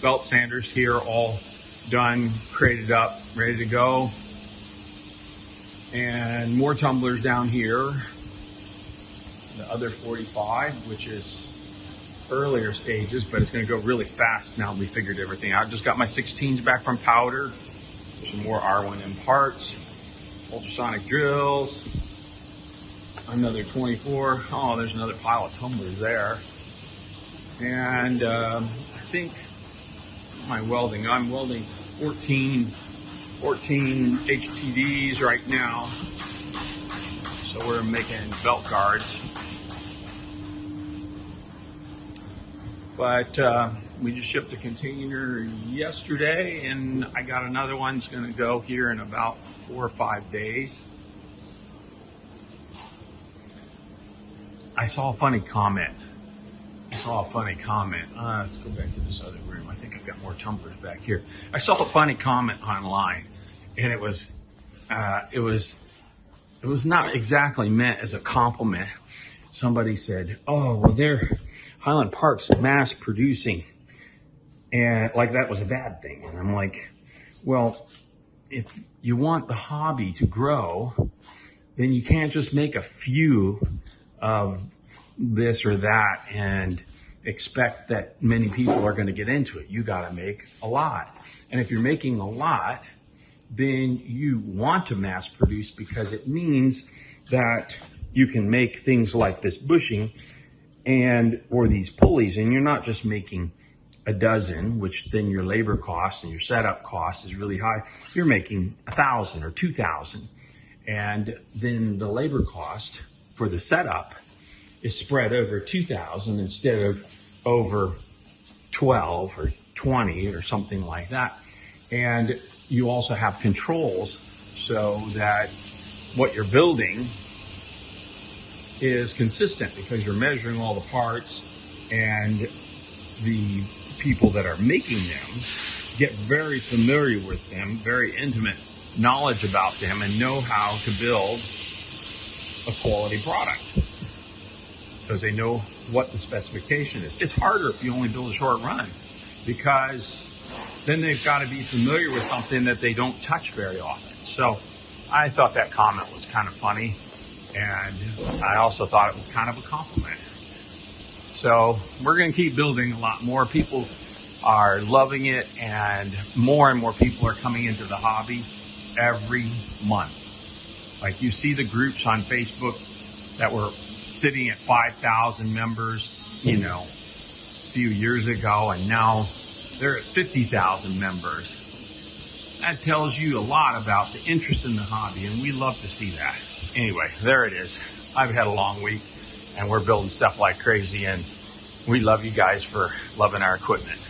belt sanders here, all done, crated up, ready to go. And more tumblers down here. The other 45, which is earlier stages, but it's going to go really fast now we figured everything out. Just got my 16s back from powder. Some more R1M parts, ultrasonic drills, another 24. Oh, there's another pile of tumblers there. And I think I'm welding 14 HTDs right now. So we're making belt guards. But we just shipped a container yesterday, and I got another one's going to go here in about 4 or 5 days. I saw a funny comment. Let's go back to this other room. I think I've got more tumblers back here. I saw a funny comment online, and it was not exactly meant as a compliment. Somebody said, "Oh, well, they're Highland Park's mass producing," and like that was a bad thing. And I'm like, well, if you want the hobby to grow, then you can't just make a few of this or that and expect that many people are going to get into it. You got to make a lot. And if you're making a lot, then you want to mass produce, because it means that you can make things like this bushing or these pulleys, and you're not just making a dozen, which then your labor cost and your setup cost is really high. You're making 1,000 or 2,000, and then the labor cost for the setup is spread over 2,000 instead of over 12 or 20 or something like that. And you also have controls so that what you're building is consistent, because you're measuring all the parts, and the people that are making them get very familiar with them, very intimate knowledge about them, and know how to build a quality product because they know what the specification is. It's harder if you only build a short run, because then they've got to be familiar with something that they don't touch very often. So I thought that comment was kind of funny, and I also thought it was kind of a compliment. So we're going to keep building a lot more. People are loving it, and more people are coming into the hobby every month. Like, you see the groups on Facebook that were sitting at 5,000 members, a few years ago, and now they're at 50,000 members. That tells you a lot about the interest in the hobby, and we love to see that. Anyway, there it is. I've had a long week, and we're building stuff like crazy, and we love you guys for loving our equipment.